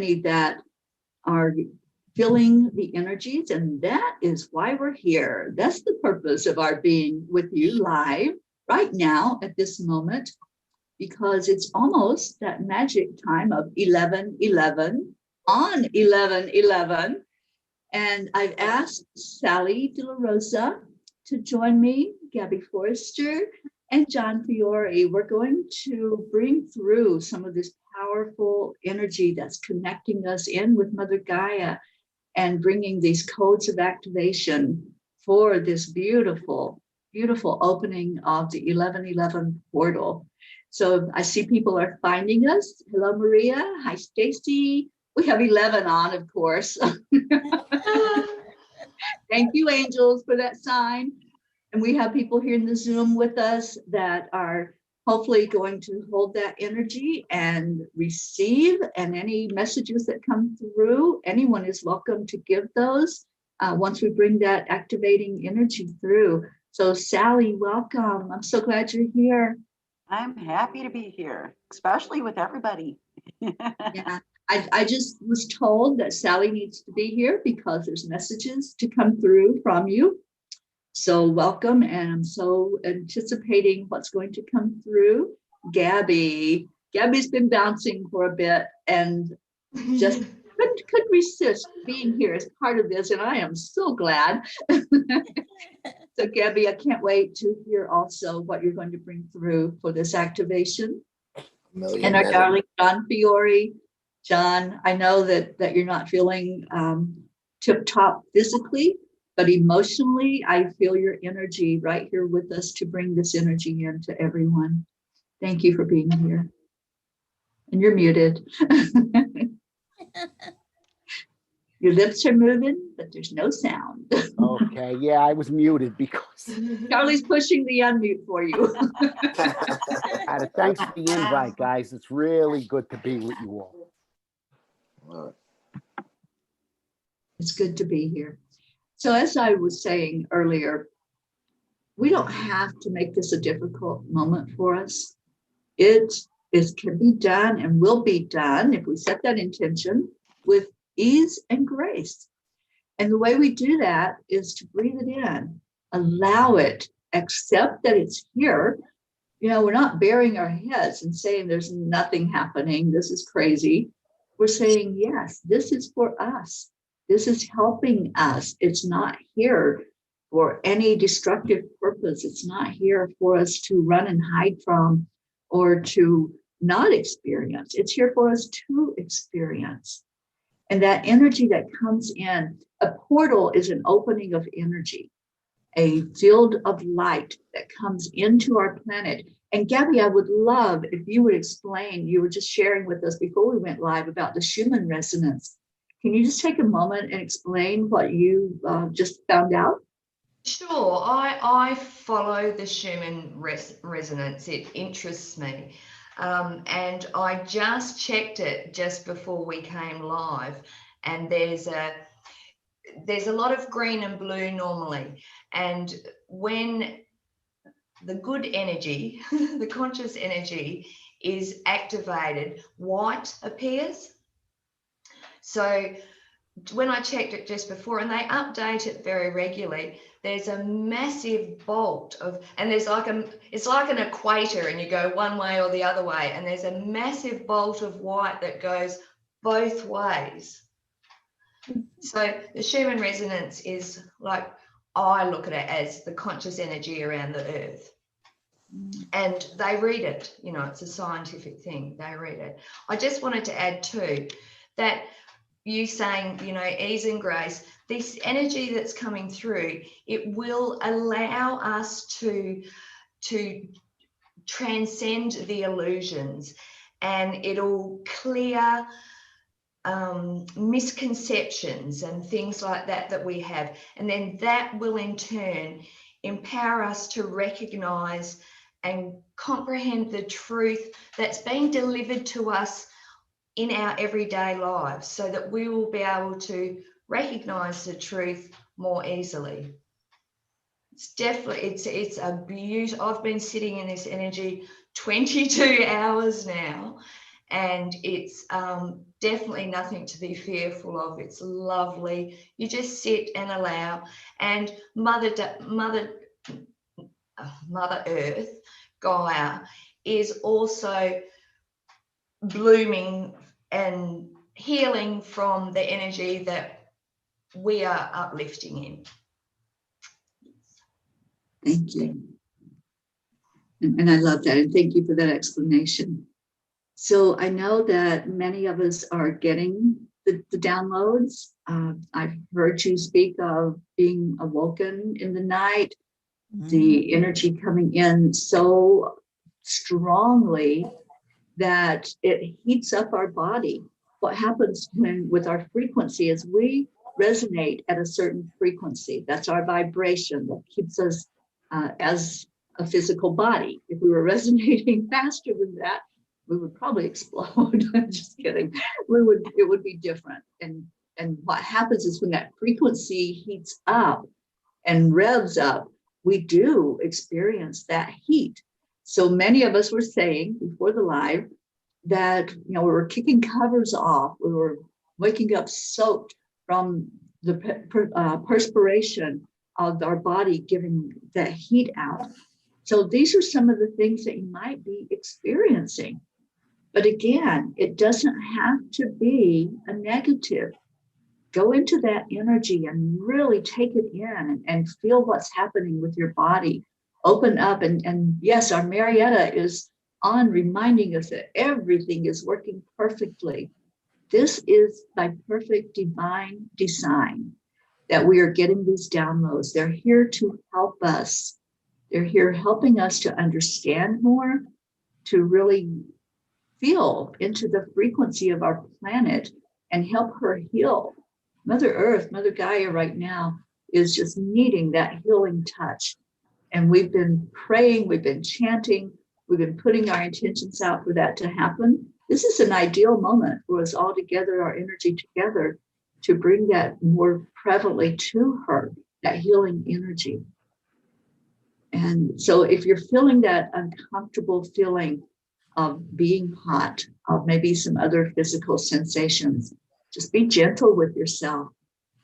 many that are feeling the energies, and that is why we're here. That's the purpose of our being with you live right now at this moment, because it's almost that magic time of 11:11 on 11:11. And I've asked Sally De La Rosa to join me, Gabby Forrester, and John Fiore. We're going to bring through some of this powerful energy that's connecting us in with Mother Gaia and bringing these codes of activation for this beautiful, beautiful opening of the 11:11 portal. So I see people are finding us. Hello, Maria. Hi, Stacy. We have 11 on, of course. Thank you, angels, for that sign. And we have people here in the Zoom with us that are hopefully going to hold that energy and receive. And any messages that come through, anyone is welcome to give those once we bring that activating energy through. So Sally, welcome. I'm so glad you're here. I'm happy to be here, especially with everybody. Yeah, I just was told that Sally needs to be here because there's messages to come through from you. So welcome, and I'm so anticipating what's going to come through. Gabby. Gabby's been bouncing for a bit and just couldn't resist being here as part of this, and I am so glad. So Gabby, I can't wait to hear also what you're going to bring through for this activation. And our darling John Fiore. John, I know that you're not feeling tip-top physically, but emotionally, I feel your energy right here with us to bring this energy in to everyone. Thank you for being here. And you're muted. Your lips are moving, but there's no sound. Okay, yeah, I was muted because Charlie's pushing the unmute for you. thanks for the invite, guys. It's really good to be with you all. It's good to be here. So as I was saying earlier, we don't have to make this a difficult moment for us. It can be done and will be done if we set that intention with ease and grace. And the way we do that is to breathe it in, allow it, accept that it's here. You know, we're not burying our heads and saying there's nothing happening, this is crazy. We're saying, yes, this is for us. This is helping us. It's not here for any destructive purpose. It's not here for us to run and hide from or to not experience. It's here for us to experience. And that energy that comes in, a portal is an opening of energy, a field of light that comes into our planet. And Gabby, I would love if you would explain, you were just sharing with us before we went live about the Schumann resonance. Can you just take a moment and explain what you just found out? Sure, I follow the Schumann resonance. It interests me. And I just checked it just before we came live, and there's a lot of green and blue normally. And when the good energy, the conscious energy is activated, white appears. So when I checked it just before, and they update it very regularly, there's a massive bolt of, and there's like it's like an equator, and you go one way or the other way, and there's a massive bolt of white that goes both ways. So the Schumann resonance is like, I look at it as the conscious energy around the earth. And they read it, you know, it's a scientific thing, they read it. I just wanted to add too, that you saying, you know, ease and grace, this energy that's coming through, it will allow us to transcend the illusions, and it'll clear misconceptions and things like that we have. And then that will in turn empower us to recognize and comprehend the truth that's being delivered to us in our everyday lives, so that we will be able to recognize the truth more easily. It's definitely, it's a beautiful, I've been sitting in this energy 22 hours now, and it's definitely nothing to be fearful of. It's lovely. You just sit and allow. And Mother Earth, Gaia, is also blooming and healing from the energy that we are uplifting in. Thank you. And I love that. And thank you for that explanation. So I know that many of us are getting the downloads. I've heard you speak of being awoken in the night, the energy coming in so strongly that it heats up our body. What happens with our frequency is we resonate at a certain frequency. That's our vibration that keeps us as a physical body. If we were resonating faster than that, we would probably explode. I'm just kidding. It would be different. And what happens is when that frequency heats up and revs up, we do experience that heat. So many of us were saying before the live that, we were kicking covers off. We were waking up soaked from the perspiration of our body giving that heat out. So these are some of the things that you might be experiencing. But again, it doesn't have to be a negative. Go into that energy and really take it in and feel what's happening with your body. Open up. And yes, our Marietta is on reminding us that everything is working perfectly. This is by perfect divine design that we are getting these downloads. They're here to help us. They're here helping us to understand more, to really feel into the frequency of our planet and help her heal. Mother Earth, Mother Gaia right now is just needing that healing touch. And we've been praying, we've been chanting, we've been putting our intentions out for that to happen. This is an ideal moment for us all together, our energy together, to bring that more prevalently to her, that healing energy. And so if you're feeling that uncomfortable feeling of being hot, of maybe some other physical sensations, just be gentle with yourself.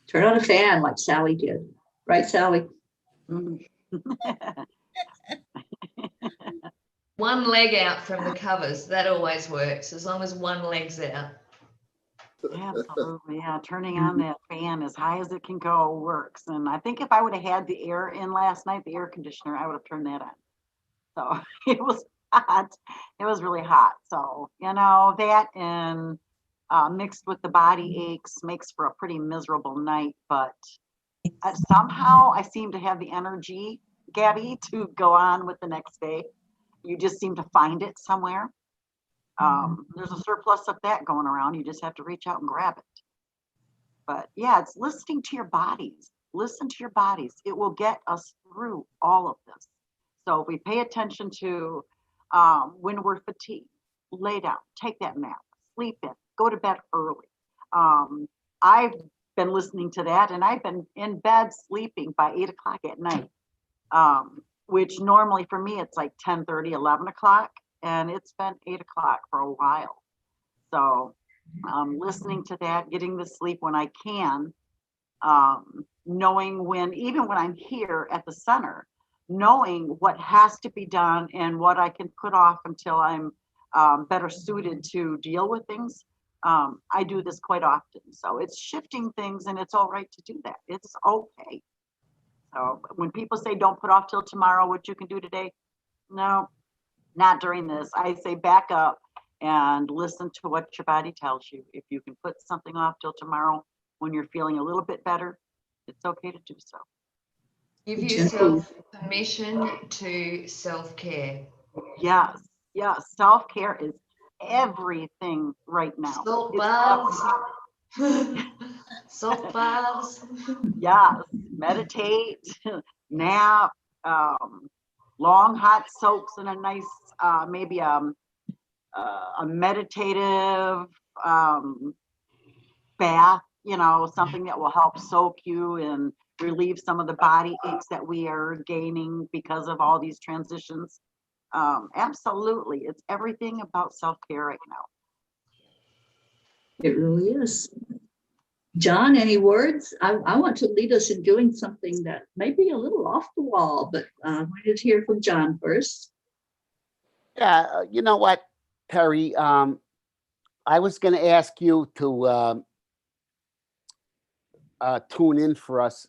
Turn on a fan like Sally did. Right, Sally? One leg out from the covers, that always works, as long as one leg's out. Absolutely. Yeah, turning on that fan as high as it can go works. And I think if I would have had the air in last night, the air conditioner, I would have turned that on. So it was hot. It was really hot. So, that and mixed with the body aches makes for a pretty miserable night. But somehow I seem to have the energy, Gabby, to go on with the next day. You just seem to find it somewhere. There's a surplus of that going around. You just have to reach out and grab it. But yeah, it's listening to your bodies. Listen to your bodies. It will get us through all of this. So if we pay attention to when we're fatigued, lay down, take that nap, sleep in, go to bed early. I've been listening to that, and I've been in bed sleeping by 8 o'clock at night, which normally for me, it's like 10:30, 11 o'clock. And it's been 8 o'clock for a while. So listening to that, getting the sleep when I can, knowing even when I'm here at the center, knowing what has to be done and what I can put off until I'm better suited to deal with things. I do this quite often. So it's shifting things, and it's all right to do that. It's okay. So when people say don't put off till tomorrow what you can do today, no. Not during this. I say back up and listen to what your body tells you. If you can put something off till tomorrow when you're feeling a little bit better, it's okay to do so. Give yourself permission to self-care. Yes. Self-care is everything right now. Salt baths. Salt baths. Yes. Meditate, nap, long hot soaks in a nice maybe a meditative bath, something that will help soak you and relieve some of the body aches that we are gaining because of all these transitions. Absolutely. It's everything about self-care right now. It really is. John, any words? I want to lead us in doing something that may be a little off the wall, but I wanted to hear from John first. Yeah, you know what, Teri? I was going to ask you to tune in for us.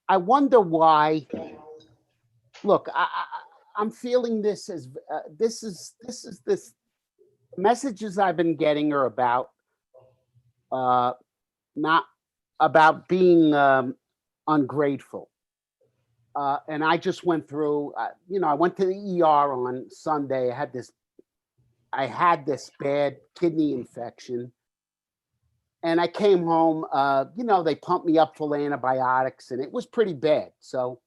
I wonder why. Look, I'm feeling this as this messages I've been getting are about not about being ungrateful. And I just went through, I went to the ER on Sunday. I had this bad kidney infection, and I came home. They pumped me up full antibiotics, and it was pretty bad. So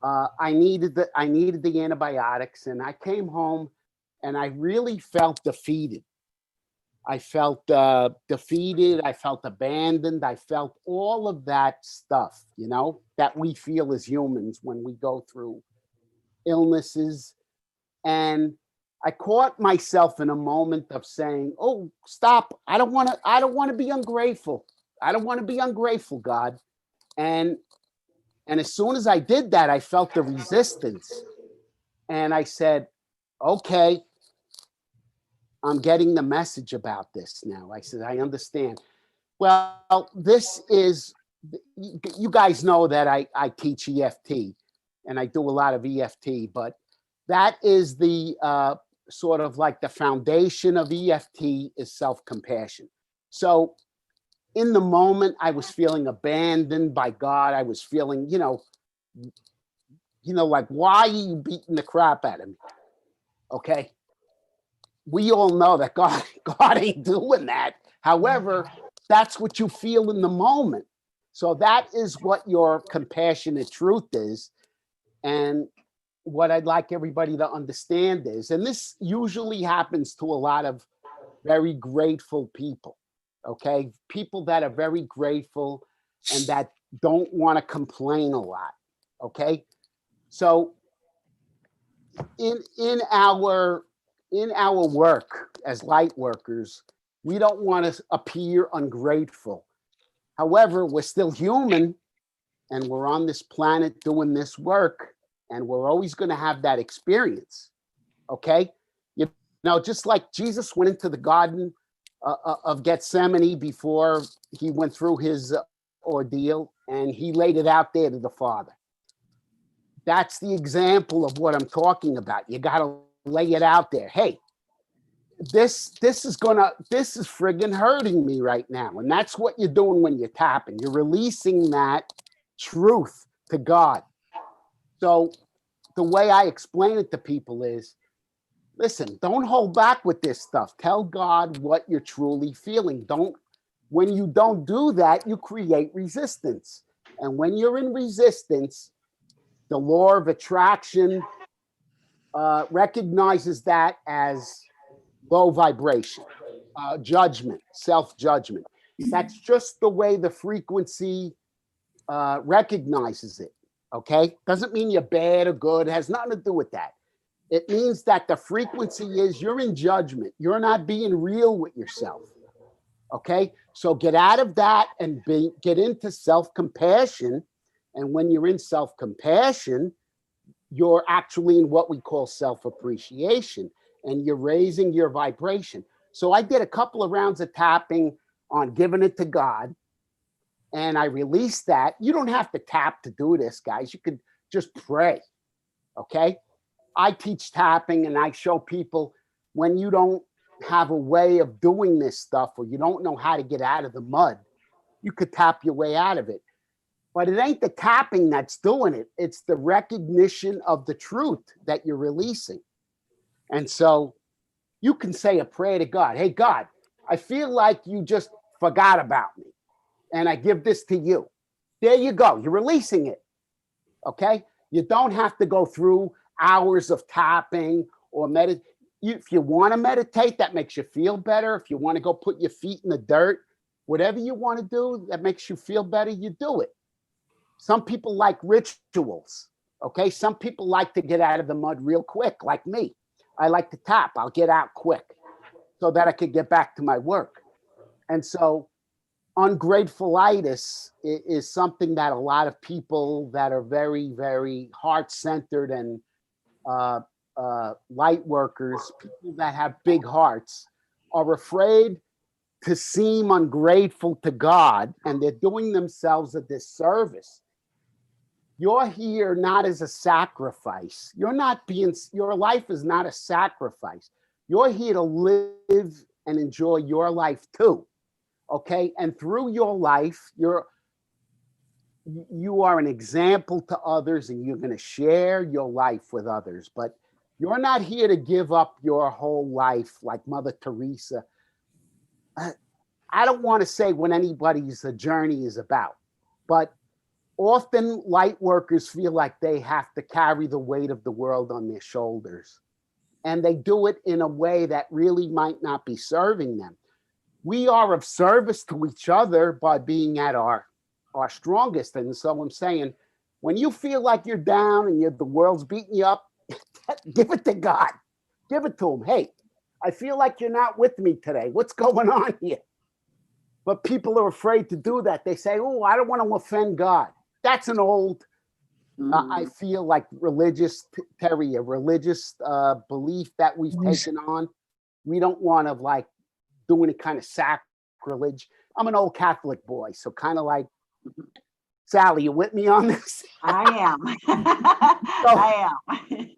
I needed the antibiotics, and I came home, and I really felt defeated. I felt defeated. I felt abandoned. I felt all of that stuff, that we feel as humans when we go through illnesses. And I caught myself in a moment of saying, "Oh, stop. I don't want to be ungrateful. I don't want to be ungrateful, God." And as soon as I did that, I felt the resistance. And I said, "Okay, I'm getting the message about this now." I said, "I understand." Well, this is, you guys know that I teach EFT and I do a lot of EFT, but that is the sort of like the foundation of EFT is self-compassion. So in the moment, I was feeling abandoned by God. I was feeling, like, why are you beating the crap out of me? Okay. We all know that God ain't doing that. However, that's what you feel in the moment. So that is what your compassionate truth is. And what I'd like everybody to understand is, and this usually happens to a lot of very grateful people, okay? People that are very grateful and that don't want to complain a lot, okay? So in our work as light workers, we don't want to appear ungrateful. However, we're still human and we're on this planet doing this work, and we're always going to have that experience. Okay. Just like Jesus went into the Garden of Gethsemane before he went through his ordeal, and he laid it out there to the Father. That's the example of what I'm talking about. You got to lay it out there. Hey, this is friggin' hurting me right now. And that's what you're doing when you're tapping. You're releasing that truth to God. So the way I explain it to people is, listen, don't hold back with this stuff. Tell God what you're truly feeling. When you don't do that, you create resistance. And when you're in resistance, the law of attraction recognizes that as low vibration, judgment, self-judgment. That's just the way the frequency recognizes it, okay? Doesn't mean you're bad or good, it has nothing to do with that. It means that the frequency is you're in judgment. You're not being real with yourself, okay? So get out of that and get into self-compassion. And when you're in self-compassion, you're actually in what we call self-appreciation, and you're raising your vibration. So I did a couple of rounds of tapping on giving it to God, and I released that. You don't have to tap to do this, guys. You could just pray, okay? I teach tapping, and I show people when you don't have a way of doing this stuff, or you don't know how to get out of the mud, you could tap your way out of it. But it ain't the tapping that's doing it. It's the recognition of the truth that you're releasing. And so you can say a prayer to God. Hey, God, I feel like you just forgot about me, and I give this to you. There you go. You're releasing it. Okay? You don't have to go through hours of tapping or meditate. If you want to meditate, that makes you feel better. If you want to go put your feet in the dirt, whatever you want to do that makes you feel better, you do it. Some people like rituals, okay? Some people like to get out of the mud real quick, like me. I like to tap. I'll get out quick so that I could get back to my work. And so ungrateful-itis is something that a lot of people that are very, very heart-centered and light workers, people that have big hearts, are afraid to seem ungrateful to God, and they're doing themselves a disservice. You're here not as a sacrifice. You're not being, your life is not a sacrifice. You're here to live and enjoy your life too. Okay. And through your life, you are an example to others, and you're going to share your life with others. But you're not here to give up your whole life like Mother Teresa. I don't want to say what anybody's journey is about, but often light workers feel like they have to carry the weight of the world on their shoulders. And they do it in a way that really might not be serving them. We are of service to each other by being at our strongest. And so I'm saying, when you feel like you're down and the world's beating you up, give it to God. Give it to him. Hey, I feel like you're not with me today. What's going on here? But people are afraid to do that. They say, oh, I don't want to offend God. That's an old, I feel like religious, Teri, a religious belief that we've taken on. We don't want to like do any kind of sacrilege. I'm an old Catholic boy, so kind of like, Sally, you with me on this? I am. I am.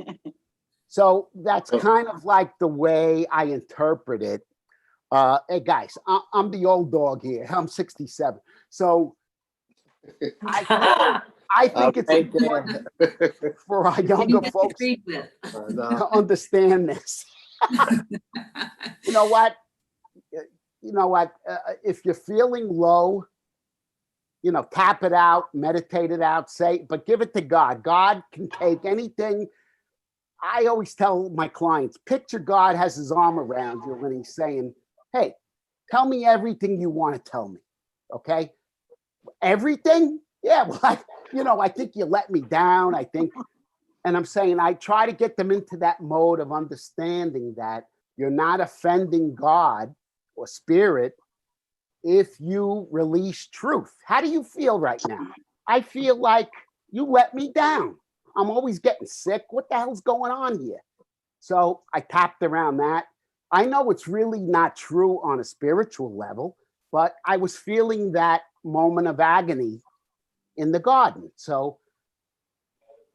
So that's kind of like the way I interpret it. Hey guys, I'm the old dog here. I'm 67. So I think it's important for our younger folks to understand this. You know what? If you're feeling low, tap it out, meditate it out, but give it to God. God can take anything. I always tell my clients, picture God has his arm around you when he's saying, hey, tell me everything you want to tell me. Okay. Everything? Yeah. Well, I think you let me down. And I'm saying, I try to get them into that mode of understanding that you're not offending God or spirit if you release truth. How do you feel right now? I feel like you let me down. I'm always getting sick. What the hell's going on here? So I tapped around that. I know it's really not true on a spiritual level, but I was feeling that moment of agony in the garden. So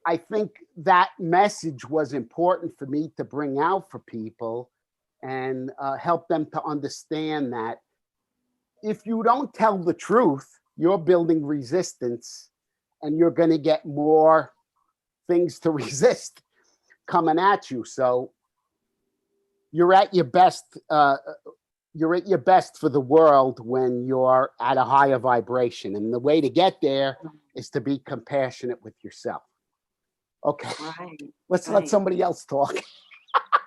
I think that message was important for me to bring out for people and help them to understand that if you don't tell the truth, you're building resistance, and you're going to get more things to resist coming at you. So you're at your best. You're at your best for the world when you're at a higher vibration. And the way to get there is to be compassionate with yourself. Okay. Right. Let's let somebody else talk.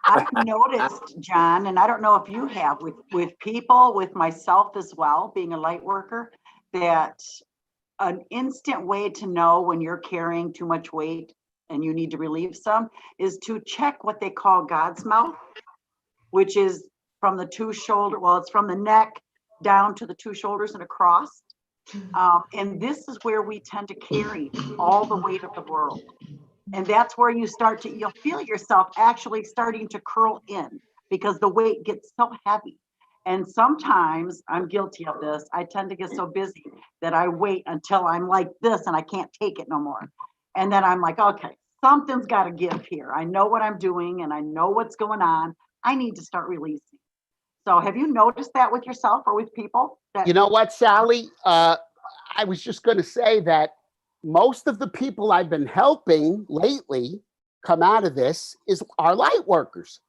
I've noticed, John, and I don't know if you have, with people, with myself as well, being a light worker, that an instant way to know when you're carrying too much weight and you need to relieve some is to check what they call God's mouth, which is from the it's from the neck down to the two shoulders and across. And this is where we tend to carry all the weight of the world. And that's where you'll feel yourself actually starting to curl in because the weight gets so heavy. And sometimes I'm guilty of this. I tend to get so busy that I wait until I'm like this and I can't take it no more. And then I'm like, okay, something's got to give here. I know what I'm doing and I know what's going on. I need to start releasing. So have you noticed that with yourself or with people? You know what, Sally? I was just going to say that most of the people I've been helping lately come out of this are light workers.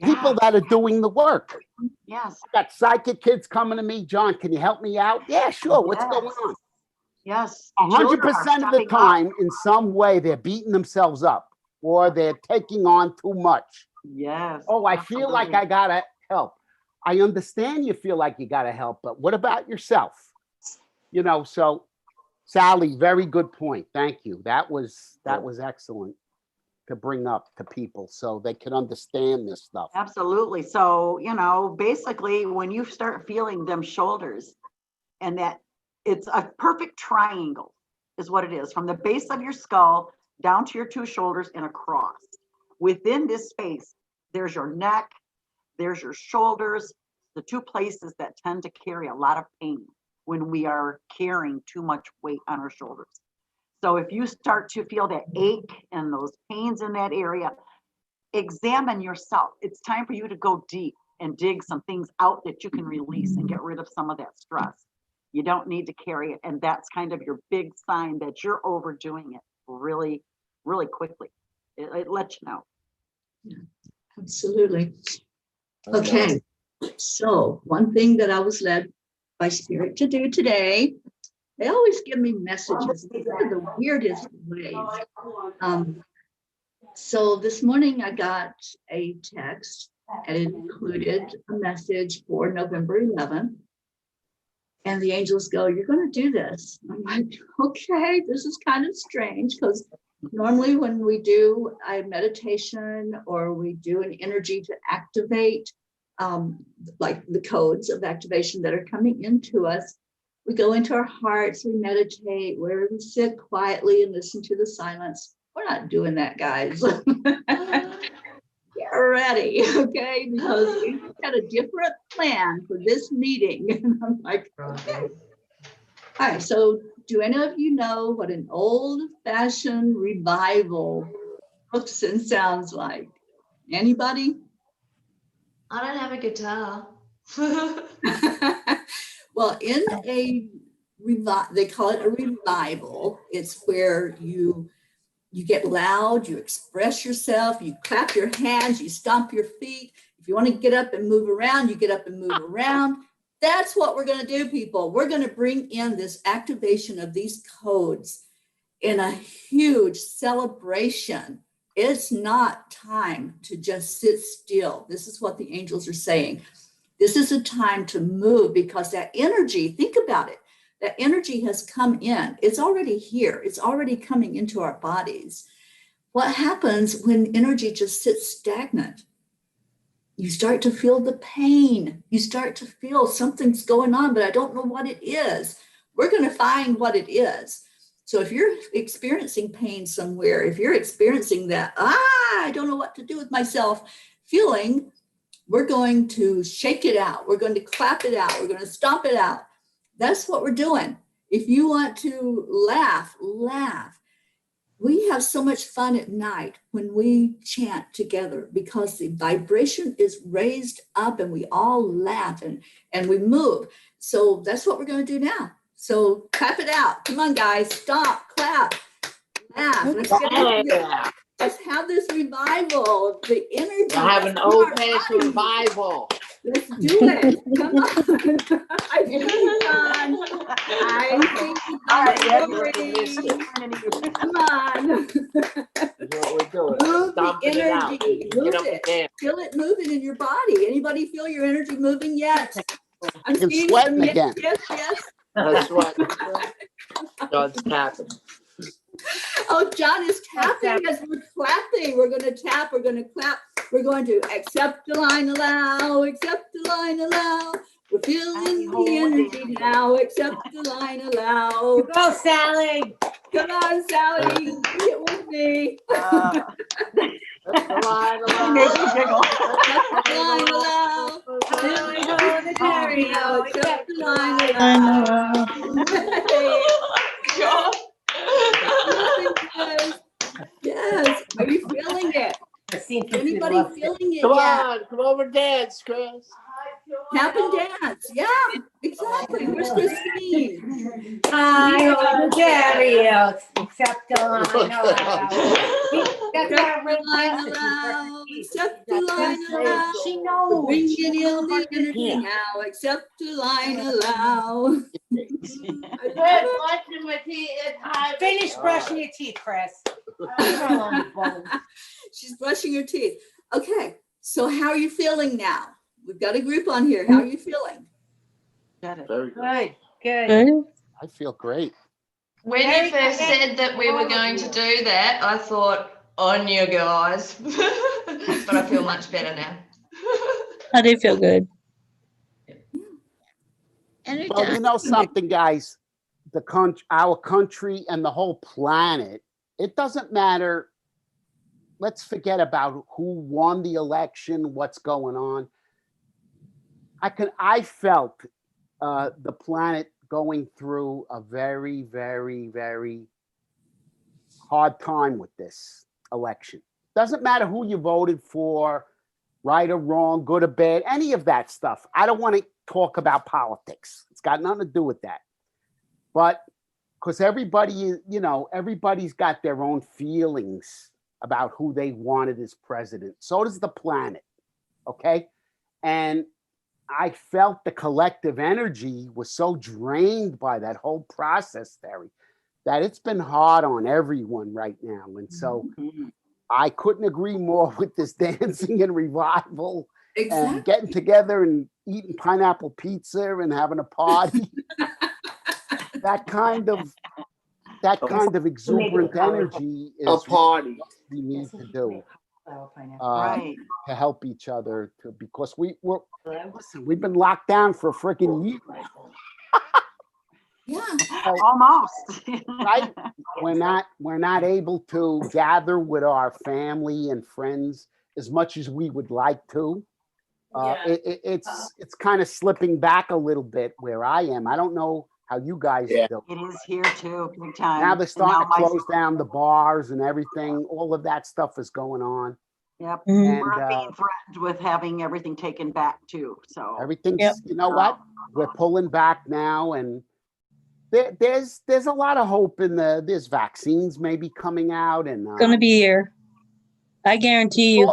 Yeah. People that are doing the work. Yes. I got psychic kids coming to me. John, can you help me out? Yeah, sure. What's going on? Yes. 100% of the time, in some way, they're beating themselves up or they're taking on too much. Yes. Oh, I feel like I got to help. I understand you feel like you got to help, but what about yourself? So Sally, very good point. Thank you. That was excellent. to bring up to people so they can understand this stuff. Absolutely. So, you know, basically when you start feeling them shoulders and that it's a perfect triangle is what it is, from the base of your skull down to your two shoulders and across. Within this space, there's your neck, there's your shoulders, the two places that tend to carry a lot of pain when we are carrying too much weight on our shoulders. So if you start to feel that ache and those pains in that area, examine yourself. It's time for you to go deep and dig some things out that you can release and get rid of some of that stress. You don't need to carry it. And that's kind of your big sign that you're overdoing it really, really quickly. It lets you know. Yeah, absolutely. Okay. So one thing that I was led by Spirit to do today, they always give me messages in the weirdest ways. So this morning I got a text and it included a message for November 11th. And the angels go, "You're going to do this." I'm like, okay, this is kind of strange because normally when we do a meditation or we do an energy to activate, like the codes of activation that are coming into us, we go into our hearts, we meditate, where we sit quietly and listen to the silence. We're not doing that, guys. Get ready, okay? Because we've got a different plan for this meeting. And I'm like, okay. All right, so do any of you know what an old-fashioned revival looks and sounds like? Anybody? I don't have a guitar. Well, in a they call it a revival. It's where you get loud, you express yourself, you clap your hands, you stomp your feet. If you want to get up and move around, you get up and move around. That's what we're going to do, people. We're going to bring in this activation of these codes in a huge celebration. It's not time to just sit still. This is what the angels are saying. This is a time to move because that energy, think about it, that energy has come in. It's already here. It's already coming into our bodies. What happens when energy just sits stagnant? You start to feel the pain. You start to feel something's going on, but I don't know what it is. We're going to find what it is. So if you're experiencing pain somewhere, if you're experiencing that, I don't know what to do with myself feeling, we're going to shake it out. We're going to clap it out. We're going to stomp it out. That's what we're doing. If you want to laugh, laugh. We have so much fun at night when we chant together because the vibration is raised up and we all laugh and we move. So that's what we're going to do now. So clap it out. Come on, guys. Stop, clap, laugh. Let's have this revival, the energy. I have an old-fashioned revival. Let's do it. Come on. I think come on. Move the energy. Move it. Feel it moving in your body. Anybody feel your energy moving yet? I'm seeing sweating some again. Yes. That's what God's tapping. Oh, John is tapping as we're clapping. We're going to tap. We're going to clap. We're going to accept, align, allow. Accept, align, allow. We're feeling the energy now. Accept, align, allow. Go, Sally. Come on, Sally. Do it with me. That's the line, Make me giggle. Accept, align, allow. Accept, align, allow. Yes. Are you feeling it? Anybody feeling it Come yet? on, come over and dance, Chris. Tap and dance. Yeah, exactly. Where's Christine? Hi, on the chariot. Except on Accept the line allow. She knows. Bringing in the energy now. Accept the line allow. Finish brushing your teeth, Chris. She's brushing her teeth. Okay, so how are you feeling now? We've got a group on here. How are you feeling? Got it. Very good. Good. I feel great. When you first said that we were going to do that, I thought, on you guys. But I feel much better now. I do feel good. And it Well, does. you know something, guys, our country and the whole planet, it doesn't matter. Let's forget about who won the election, what's going on. I felt the planet going through a very, very, very hard time with this election. Doesn't matter who you voted for, right or wrong, good or bad, any of that stuff. I don't want to talk about politics. It's got nothing to do with that. But because everybody, you know, everybody's got their own feelings about who they wanted as president. So does the planet. Okay. And I felt the collective energy was so drained by that whole process, Teri, that it's been hard on everyone right now. And so I couldn't agree more with this dancing and revival Exactly. and getting together and eating pineapple pizza and having a party. that kind of exuberant energy A is party. what we need to do Right. to help each other because we've been locked down for a freaking year. Yeah. Almost. Right? We're not able to gather with our family and friends as much as we would like to. It's kind of slipping back a little bit where I am. I don't know how you guys do. It is here too, big time. Now they're And starting to now close down the bars and everything. All of that stuff is going on. Yep. Mhm. We're And being threatened with having everything taken back too. So everything's, Yep. you know what? We're pulling back now, and there's a lot of hope in there's vaccines maybe coming out, and Gonna be here. I guarantee you.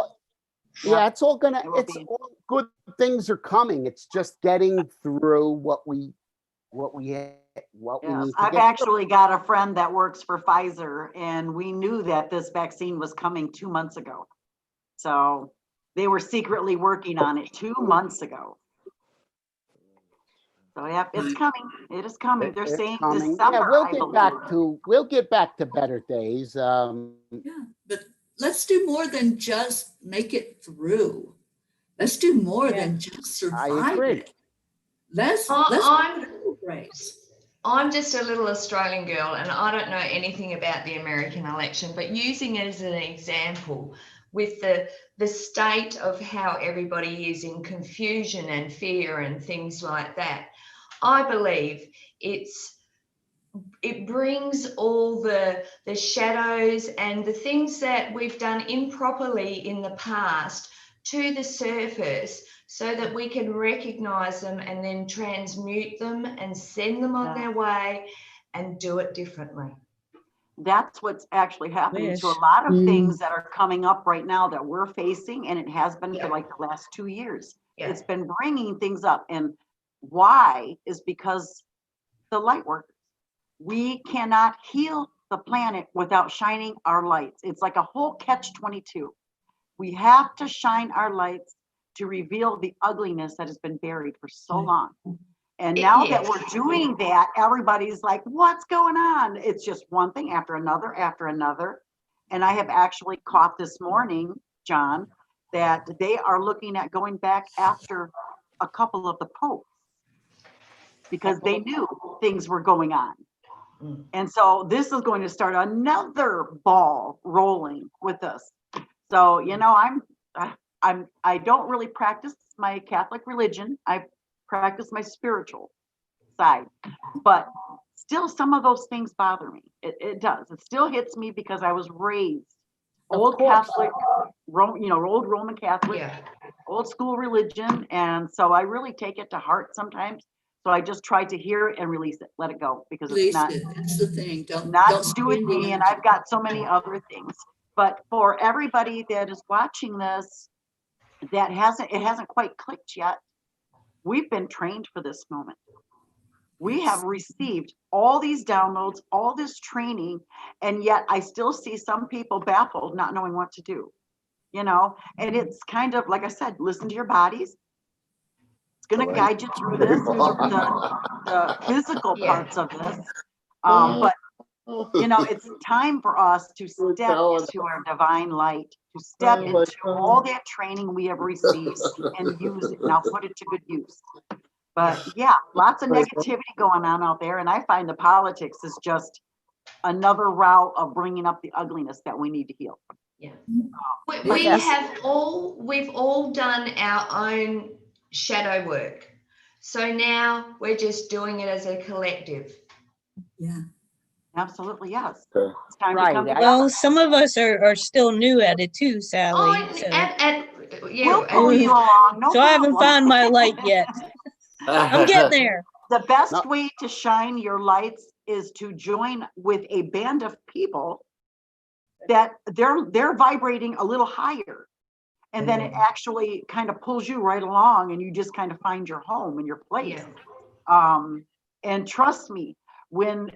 yeah, it's all gonna. It will It's be. all good things are coming. It's just getting through what we need yes, to I've get. actually got a friend that works for Pfizer, and we knew that this vaccine was coming 2 months ago. So they were secretly working on it 2 months ago. So yeah, it's coming. It is coming. They're It's saying coming. December. Yeah, we'll I get believe. we'll get back to better days. Yeah. But let's do more than just make it through. Let's do more than just survive agree. it. Let's I'm celebrate. I'm just a little Australian girl and I don't know anything about the American election, but using it as an example with the state of how everybody is in confusion and fear and things like that, I believe it brings all the shadows and the things that we've done improperly in the past to the surface so that we can recognize them and then transmute them and send them on their way and do it differently. That's what's actually happening to a Wish. lot of things that are coming up right now that we're facing, and it has been Yeah. for like the last 2 years. Yeah. It's been bringing things up, and why is because the light workers. We cannot heal the planet without shining our lights. It's like a whole catch-22. We have to shine our lights to reveal the ugliness that has been buried for so long. And now that we're doing that, everybody's like, what's going on? It's just one thing after another, after another. And I have actually caught this morning, John, that they are looking at going back after a couple of the popes because they knew things were going on. And so this is going to start another ball rolling with us. So, you know, I don't really practice my Catholic religion. I practice my spiritual side, but still some of those things bother me. It does. It still hits me because I was raised old Catholic, old Roman Catholic, old school religion. And so I really take it to heart sometimes. So I just try to hear it and release it, let it go, because it's not, That's the thing. Don't doing me. And I've got so many other things. But for everybody that is watching this, it hasn't quite clicked yet. We've been trained for this moment. We have received all these downloads, all this training, and yet I still see some people baffled, not knowing what to do. You know, and it's kind of like I said, listen to your bodies. It's going to guide you through this, through the physical parts of this. But You know, it's time for us to step into our divine light, to step into all that training we have received and use it. Now put it to good use. But yeah, lots of negativity going on out there. And I find the politics is just another route of bringing up the ugliness that we need to heal. Yeah. But We've that's- all done our own shadow work. So now we're just doing it as a collective. Yeah. Absolutely, yes. Okay. It's time Right, to come I- together. Well, some of us are still new at it too, Sally. Oh, So, yeah, We'll pull you along, no so I haven't problem. found my light yet. I'm getting there. The best No. way to shine your lights is to join with a band of people that they're vibrating a little higher. And then it actually kind of pulls you right along and you just kind of find your home and your place. Yeah. And trust me, when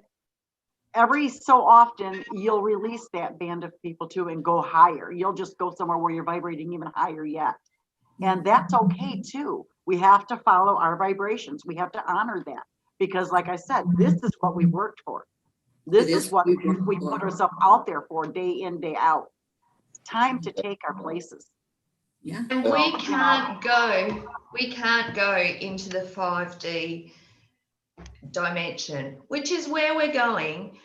every so often you'll release that band of people too and go higher. You'll just go somewhere where you're vibrating even higher yet. And that's okay too. We have to follow our vibrations. We have to honor that because like I said, this is what we worked for. This It is is what what we worked we for. put ourselves out there for day in, day out. It's time to take our places. Yeah. And we can't go into the 5D dimension, which is where we're going,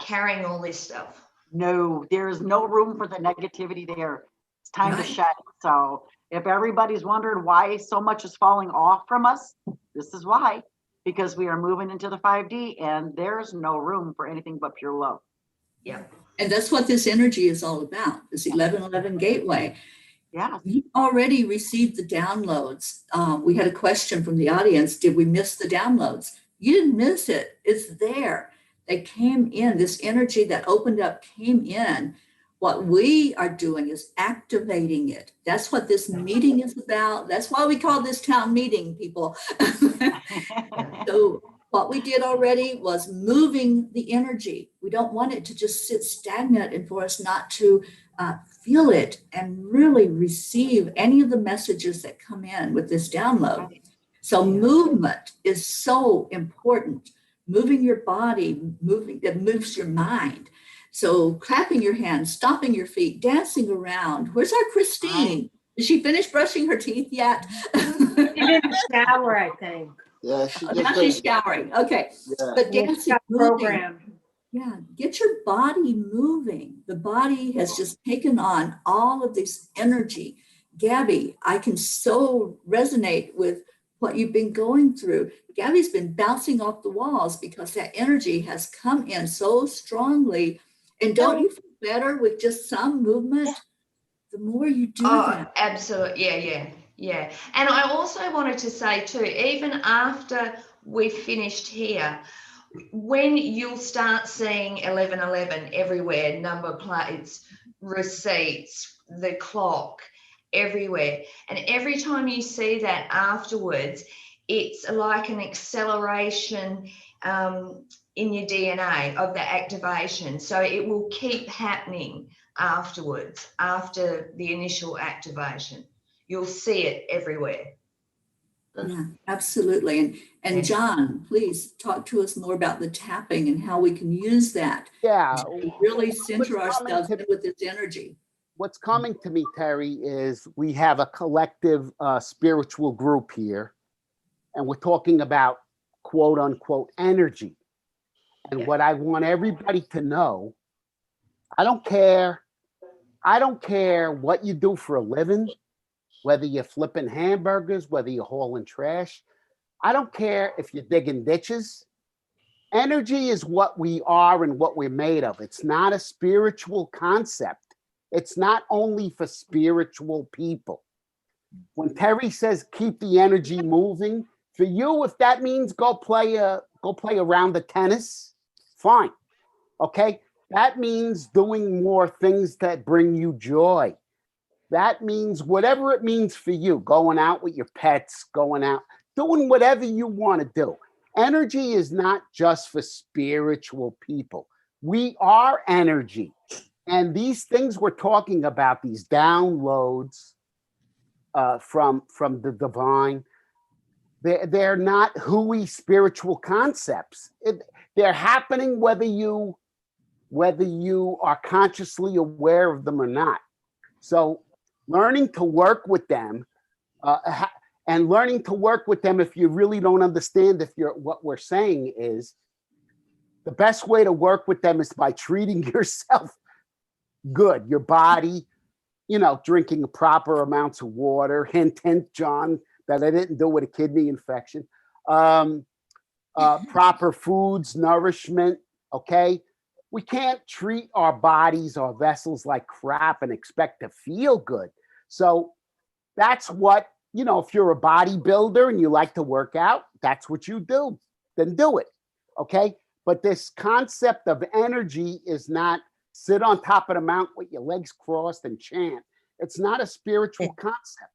carrying all this stuff. No, there's no room for the negativity there. It's time Right. to shed it. So if everybody's wondering why so much is falling off from us, this is why. Because we are moving into the 5D and there's no room for anything but pure love. Yeah. And that's what this energy is all about, this 1111 gateway. Yeah. You already received the downloads. We had a question from the audience. Did we miss the downloads? You didn't miss it. It's there. They came in. This energy that opened up came in. What we are doing is activating it. That's what this meeting is about. That's why we call this town meeting, people. So what we did already was moving the energy. We don't want it to just sit stagnant and for us not to feel it and really receive any of the messages that come in with this download. So movement is so important. Moving your body, that moves your mind. So clapping your hands, stomping your feet, dancing around. Where's our Christine? Did she finish brushing her teeth yet? She's in the shower, I think. Yeah, she Oh, just now she's showering. Okay. yeah. But dancing, moving. Program. Yeah, get your body moving. The body has just taken on all of this energy. Gabby, I can so resonate with what you've been going through. Gabby's been bouncing off the walls because that energy has come in so strongly. And don't you feel better with just some movement? The more you do that. Absolutely. Yeah. And I also wanted to say too, even after we've finished here, when you'll start seeing 1111 everywhere, number plates, receipts, the clock, everywhere. And every time you see that afterwards, it's like an acceleration in your DNA of the activation. So it will keep happening afterwards, after the initial activation. You'll see it everywhere. Yeah, absolutely. And John, please talk to us more about the tapping and how we can use that Yeah. to really center What's coming ourselves to- in with this energy. What's coming to me, Teri, is we have a collective spiritual group here, and we're talking about quote unquote energy. And what I want everybody to know, I don't care what you do for a living, whether you're flipping hamburgers, whether you're hauling trash. I don't care if you're digging ditches. Energy is what we are and what we're made of. It's not a spiritual concept. It's not only for spiritual people. When Teri says keep the energy moving, for you, if that means go play a round of tennis, fine. Okay? That means doing more things that bring you joy. That means whatever it means for you, going out with your pets, going out, doing whatever you want to do. Energy is not just for spiritual people. We are energy. And these things we're talking about, these downloads from the divine, they're not hooey spiritual concepts. They're happening whether you whether you are consciously aware of them or not. So learning to work with them and learning to work with them if you really don't understand what we're saying is the best way to work with them is by treating yourself good, your body, drinking proper amounts of water. Hint, hint, John, that I didn't do with a kidney infection. Proper foods, nourishment, okay? We can't treat our bodies, our vessels like crap and expect to feel good. So that's what, if you're a bodybuilder and you like to work out, that's what you do, then do it, okay? But this concept of energy is not sit on top of the mountain with your legs crossed and chant. It's not a spiritual concept.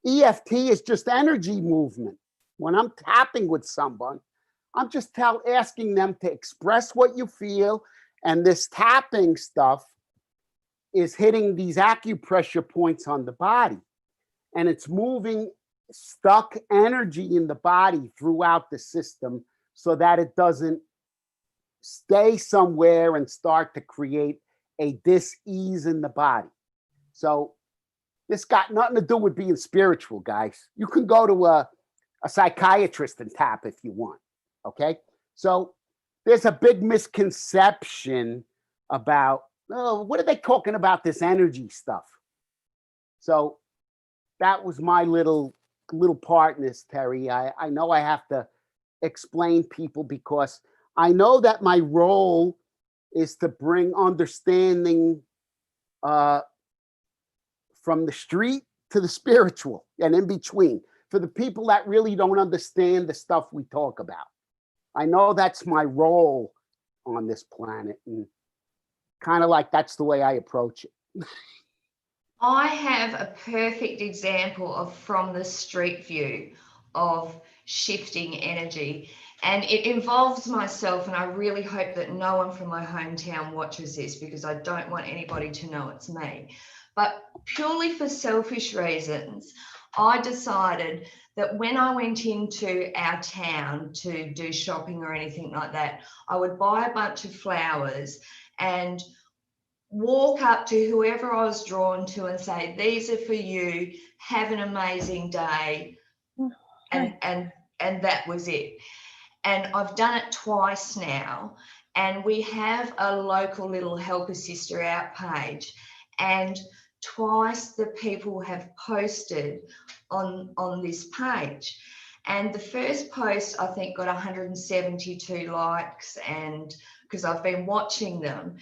EFT is just energy movement. When I'm tapping with someone, I'm just asking them to express what you feel. And this tapping stuff is hitting these acupressure points on the body. And it's moving stuck energy in the body throughout the system so that it doesn't stay somewhere and start to create a dis-ease in the body. So this got nothing to do with being spiritual, guys. You can go to a psychiatrist and tap if you want, okay? So there's a big misconception about, what are they talking about, this energy stuff? So that was my little part in this, Teri. I know I have to explain people because I know that my role is to bring understanding from the street to the spiritual and in between for the people that really don't understand the stuff we talk about. I know that's my role on this planet, and kind of like that's the way I approach it. I have a perfect example of from the street view of shifting energy, and it involves myself, and I really hope that no one from my hometown watches this because I don't want anybody to know it's me. But purely for selfish reasons, I decided that when I went into our town to do shopping or anything like that, I would buy a bunch of flowers and walk up to whoever I was drawn to and say, these are for you, have an amazing day. And that was it. And I've done it twice now. And we have a local little Help a Sister Out page. And twice the people have posted on this page. And the first post, I think, got 172 likes, and because I've been watching them,